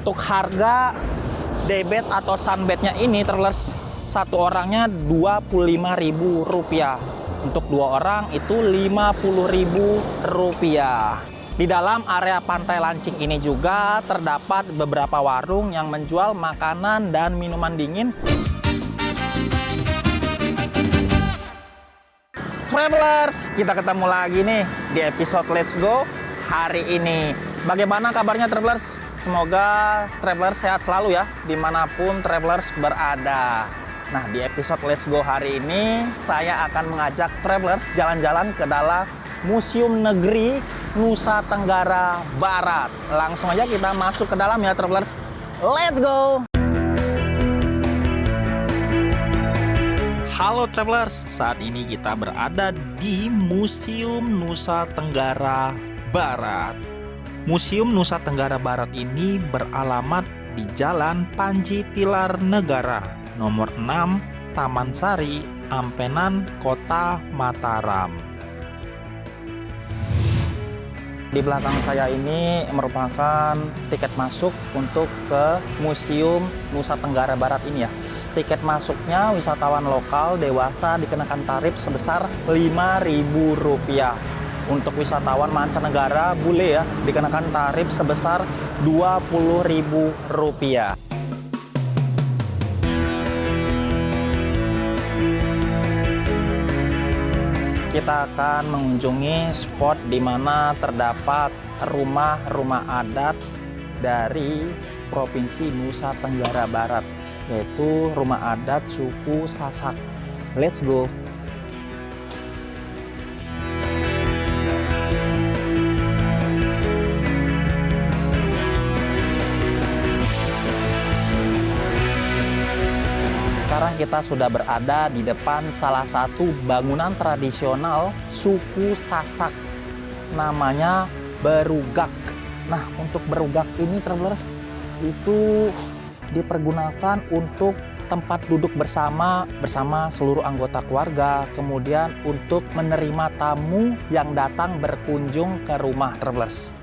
Untuk harga daybed atau sunbednya ini travelers, satu orangnya Rp25.000. Untuk 2 orang itu Rp50.000. Di dalam area pantai Lancing ini juga terdapat beberapa warung yang menjual makanan dan minuman dingin. Travelers, kita ketemu lagi nih di episode Let's Go hari ini. Bagaimana kabarnya Travelers? Semoga Travelers sehat selalu ya, dimanapun Travelers berada. Nah, di episode Let's Go hari ini, saya akan mengajak Travelers jalan-jalan ke dalam Museum Negeri Nusa Tenggara Barat. Langsung aja kita masuk ke dalam ya Travelers. Let's go! Halo Travelers, saat ini kita berada di Museum Nusa Tenggara Barat. Museum Nusa Tenggara Barat ini beralamat di Jalan Panji Tilar Negara, nomor 6, Taman Sari, Ampenan, Kota Mataram. Di belakang saya ini merupakan tiket masuk untuk ke Museum Nusa Tenggara Barat ini ya. Tiket masuknya wisatawan lokal dewasa dikenakan tarif sebesar Rp5.000. Untuk wisatawan mancanegara bule ya dikenakan tarif sebesar Rp20.000. Kita akan mengunjungi spot di mana terdapat rumah-rumah adat dari Provinsi Nusa Tenggara Barat, yaitu rumah adat suku Sasak. Let's go! Sekarang kita sudah berada di depan salah satu bangunan tradisional suku Sasak, namanya Berugak. Nah, untuk Berugak ini Travelers itu dipergunakan untuk tempat duduk bersama seluruh anggota keluarga, kemudian untuk menerima tamu yang datang berkunjung ke rumah Travelers.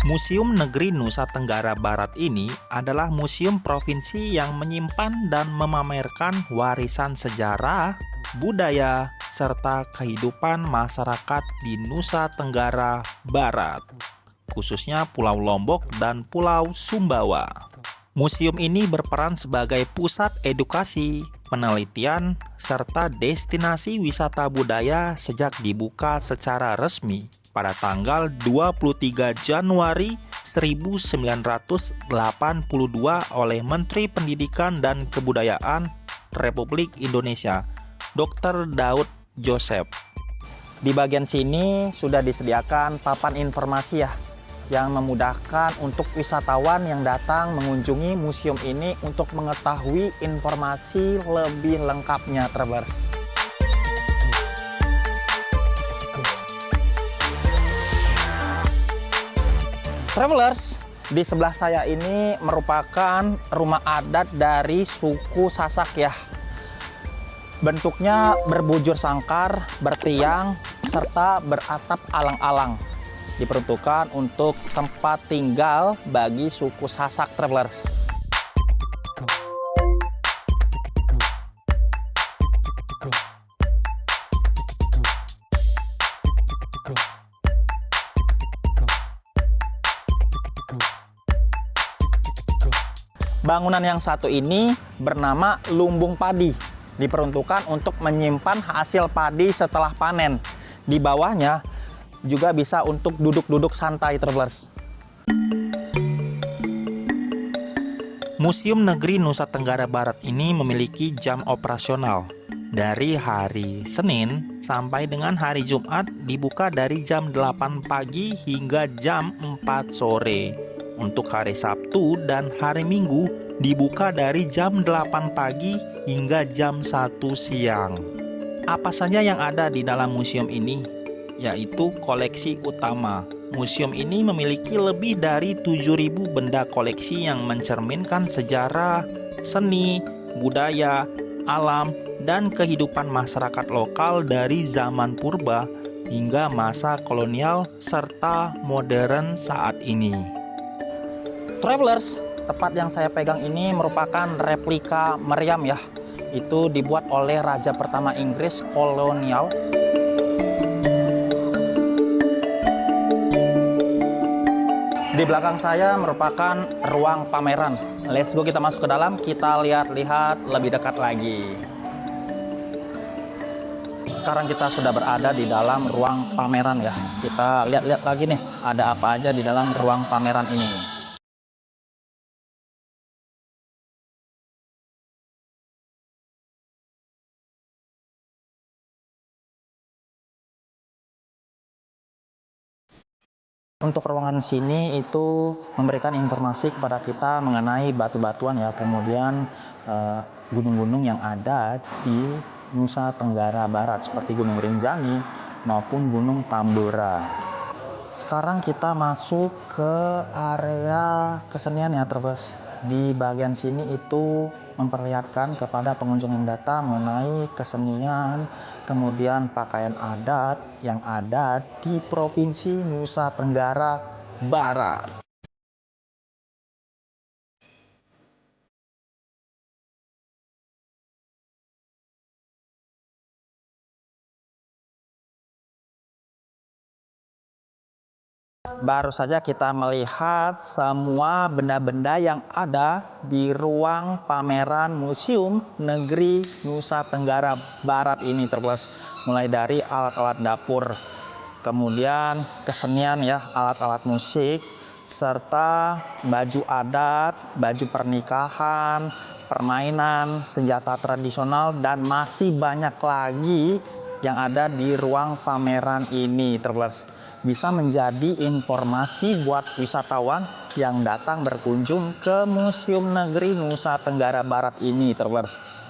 Museum Negeri Nusa Tenggara Barat ini adalah museum provinsi yang menyimpan dan memamerkan warisan sejarah, budaya, serta kehidupan masyarakat di Nusa Tenggara Barat, khususnya Pulau Lombok dan Pulau Sumbawa. Museum ini berperan sebagai pusat edukasi, penelitian, serta destinasi wisata budaya sejak dibuka secara resmi pada tanggal 23 Januari 1982 oleh Menteri Pendidikan dan Kebudayaan Republik Indonesia, Dr. Daud Joseph. Di bagian sini sudah disediakan papan informasi ya, yang memudahkan untuk wisatawan yang datang mengunjungi museum ini untuk mengetahui informasi lebih lengkapnya, Travelers. Travelers, di sebelah saya ini merupakan rumah adat dari suku Sasak ya. Bentuknya berbujur sangkar, bertiang, serta beratap alang-alang. Diperuntukkan untuk tempat tinggal bagi suku Sasak, Travelers. Bangunan yang satu ini bernama lumbung padi, diperuntukkan untuk menyimpan hasil padi setelah panen. Di bawahnya juga bisa untuk duduk-duduk santai, Travelers. Museum Negeri Nusa Tenggara Barat ini memiliki jam operasional. Dari hari Senin sampai dengan hari Jumat dibuka dari jam 8 pagi hingga jam 4 sore. Untuk hari Sabtu dan hari Minggu dibuka dari jam 8 pagi hingga jam 1 siang. Apa saja yang ada di dalam museum ini? Yaitu koleksi utama. Museum ini memiliki lebih dari 7.000 benda koleksi yang mencerminkan sejarah, seni, budaya, alam, dan kehidupan masyarakat lokal dari zaman purba hingga masa kolonial serta modern saat ini. Travelers, tempat yang saya pegang ini merupakan replika meriam ya. Itu dibuat oleh raja pertama Inggris kolonial. Di belakang saya merupakan ruang pameran. Let's go, kita masuk ke dalam, kita lihat-lihat lebih dekat lagi. Sekarang kita sudah berada di dalam ruang pameran ya. Kita lihat-lihat lagi nih, ada apa aja di dalam ruang pameran ini. Untuk ruangan sini itu memberikan informasi kepada kita mengenai batu-batuan ya, kemudian gunung-gunung yang ada di Nusa Tenggara Barat seperti Gunung Rinjani maupun Gunung Tambora. Sekarang kita masuk ke area kesenian ya terus. Di bagian sini itu memperlihatkan kepada pengunjung yang datang mengenai kesenian, kemudian pakaian adat yang ada di Provinsi Nusa Tenggara Barat. Baru saja kita melihat semua benda-benda yang ada di ruang pameran Museum Negeri Nusa Tenggara Barat ini terus. Mulai dari alat-alat dapur, kemudian kesenian ya, alat-alat musik, serta baju adat, baju pernikahan, permainan, senjata tradisional, dan masih banyak lagi yang ada di ruang pameran ini terus. Bisa menjadi informasi buat wisatawan yang datang berkunjung ke Museum Negeri Nusa Tenggara Barat ini, Travelers.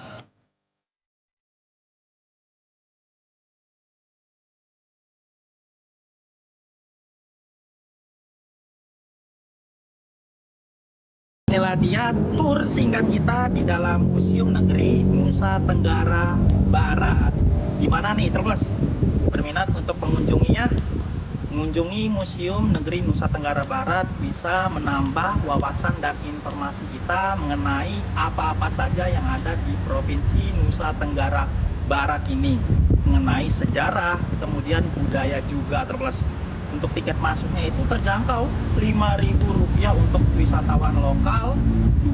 Inilah dia tur singkat kita di dalam Museum Negeri Nusa Tenggara Barat. Gimana nih, Travelers? Berminat untuk mengunjunginya? Mengunjungi Museum Negeri Nusa Tenggara Barat bisa menambah wawasan dan informasi kita mengenai apa-apa saja yang ada di Provinsi Nusa Tenggara Barat ini, mengenai sejarah, kemudian budaya juga terus. Untuk tiket masuknya itu terjangkau Rp5.000 untuk wisatawan lokal,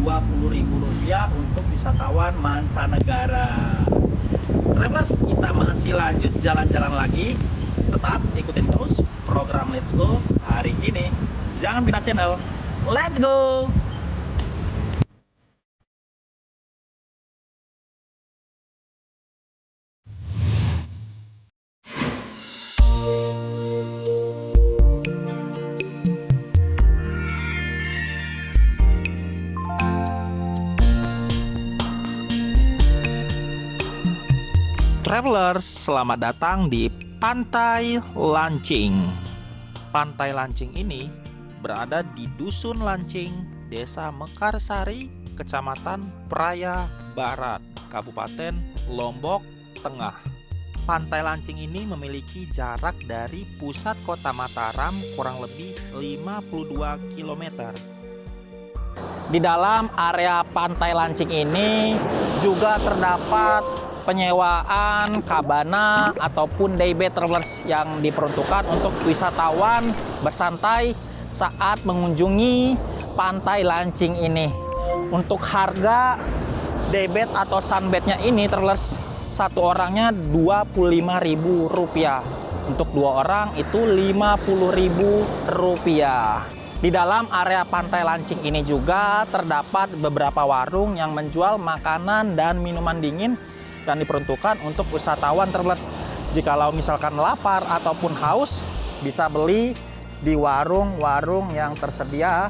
Rp20.000 untuk wisatawan mancanegara. Terus kita masih lanjut jalan-jalan lagi. Tetap ikutin terus program Let's Go hari ini. Jangan pindah channel. Let's go! Travelers, selamat datang di Pantai Lancing. Pantai Lancing ini berada di Dusun Lancing, Desa Mekarsari, Kecamatan Praia Barat, Kabupaten Lombok Tengah. Pantai Lancing ini memiliki jarak dari pusat kota Mataram kurang lebih 52 km. Di dalam area Pantai Lancing ini juga terdapat penyewaan cabana ataupun daybed travelers yang diperuntukkan untuk wisatawan bersantai saat mengunjungi Pantai Lancing ini. Untuk harga daybed atau sunbednya ini travelers, satu orangnya Rp25.000. Untuk dua orang itu Rp50.000. Di dalam area Pantai Lancing ini juga terdapat beberapa warung yang menjual makanan dan minuman dingin dan diperuntukkan untuk wisatawan travelers. Jikalau misalkan lapar ataupun haus, bisa beli di warung-warung yang tersedia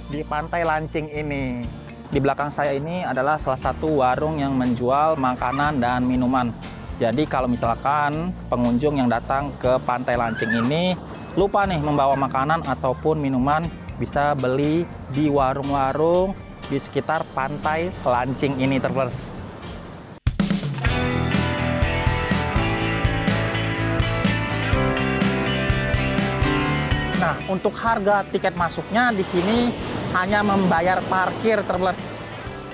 di Pantai Lancing ini. Di belakang saya ini adalah salah satu warung yang menjual makanan dan minuman. Jadi kalau misalkan pengunjung yang datang ke Pantai Lancing ini lupa nih membawa makanan ataupun minuman, bisa beli di warung-warung di sekitar Pantai Lancing ini travelers. untuk harga tiket masuknya di sini hanya membayar parkir, travelers.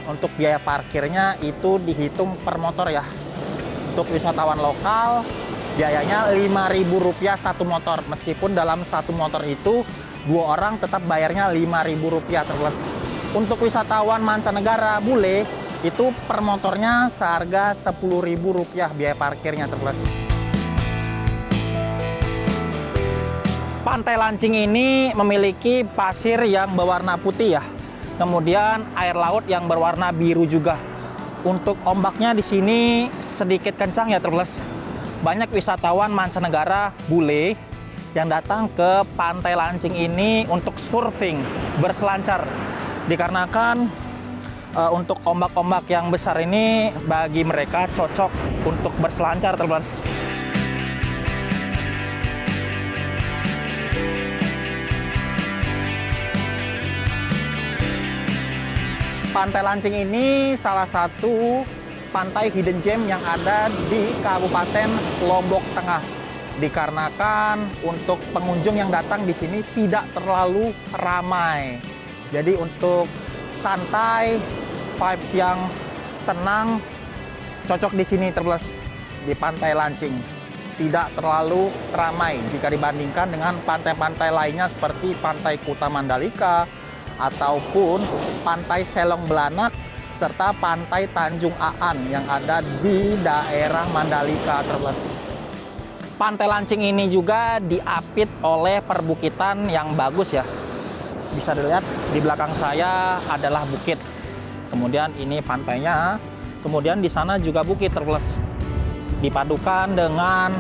Untuk biaya parkirnya itu dihitung per motor ya. Untuk wisatawan lokal biayanya Rp5.000 satu motor. Meskipun dalam satu motor itu 2 orang tetap bayarnya Rp5.000, travelers. Untuk wisatawan mancanegara bule itu per motornya seharga Rp10.000 biaya parkirnya, travelers. Pantai Lancing ini memiliki pasir yang berwarna putih ya. Kemudian air laut yang berwarna biru juga. Untuk ombaknya di sini sedikit kencang ya, travelers. Banyak wisatawan mancanegara bule yang datang ke Pantai Lancing ini untuk surfing, berselancar. Dikarenakan untuk ombak-ombak yang besar ini bagi mereka cocok untuk berselancar, travelers. Pantai Lancing ini salah satu pantai hidden gem yang ada di Kabupaten Lombok Tengah. Dikarenakan untuk pengunjung yang datang di sini tidak terlalu ramai. Jadi untuk santai, vibes yang tenang, cocok di sini, travelers, di Pantai Lancing. Tidak terlalu ramai jika dibandingkan dengan pantai-pantai lainnya seperti Pantai Kuta Mandalika, ataupun Pantai Selong Belanak, serta Pantai Tanjung Aan yang ada di daerah Mandalika, travelers. Pantai Lancing ini juga diapit oleh perbukitan yang bagus ya. Bisa dilihat di belakang saya adalah bukit. Kemudian ini pantainya. Kemudian di sana juga bukit, travelers. Dipadukan dengan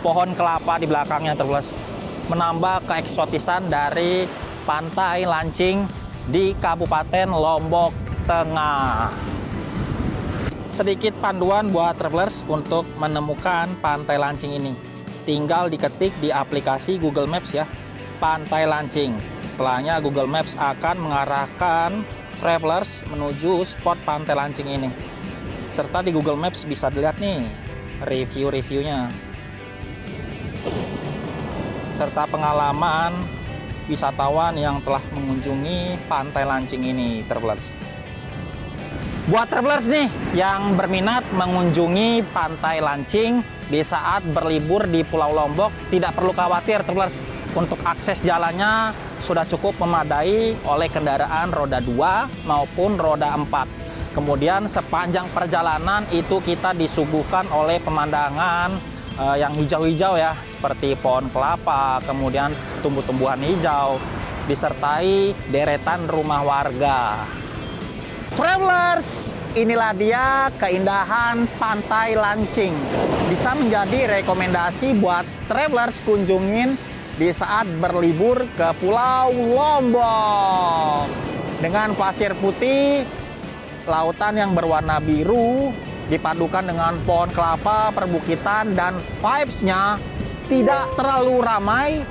pohon kelapa di belakangnya, travelers. Menambah keeksotisan dari Pantai Lancing di Kabupaten Lombok Tengah. Sedikit panduan buat travelers untuk menemukan Pantai Lancing ini. Tinggal diketik di aplikasi Google Maps ya, Pantai Lancing. Setelahnya Google Maps akan mengarahkan travelers menuju spot Pantai Lancing ini. Serta di Google Maps bisa dilihat nih review-reviewnya. Serta pengalaman wisatawan yang telah mengunjungi Pantai Lancing ini, travelers. Buat travelers nih yang berminat mengunjungi Pantai Lancing di saat berlibur di Pulau Lombok, tidak perlu khawatir, travelers. Untuk akses jalannya sudah cukup memadai oleh kendaraan roda 2 maupun roda 4. Kemudian sepanjang perjalanan itu kita disuguhkan oleh pemandangan yang hijau-hijau ya, seperti pohon kelapa, kemudian tumbuh-tumbuhan hijau, disertai deretan rumah warga. Travelers, inilah dia keindahan Pantai Lancing. Bisa menjadi rekomendasi buat travelers kunjungin di saat berlibur ke Pulau Lombok. Dengan pasir putih, lautan yang berwarna biru, dipadukan dengan pohon kelapa, perbukitan, dan vibes-nya tidak terlalu ramai,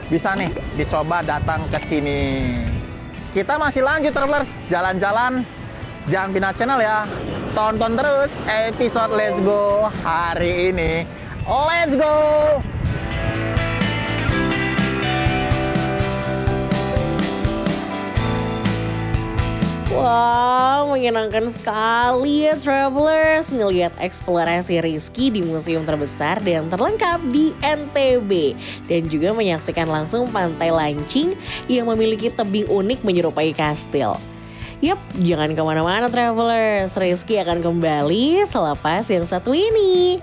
bisa nih dicoba datang ke sini. Kita masih lanjut, travelers, jalan-jalan. Jangan pindah channel ya. Tonton terus episode Let's Go hari ini. Let's go! Wow, menyenangkan sekali ya travelers ngelihat eksplorasi Rizky di museum terbesar dan terlengkap di NTB. Dan juga menyaksikan langsung Pantai Lancing yang memiliki tebing unik menyerupai kastil. Yap, jangan kemana-mana travelers, Rizky akan kembali selepas yang satu ini.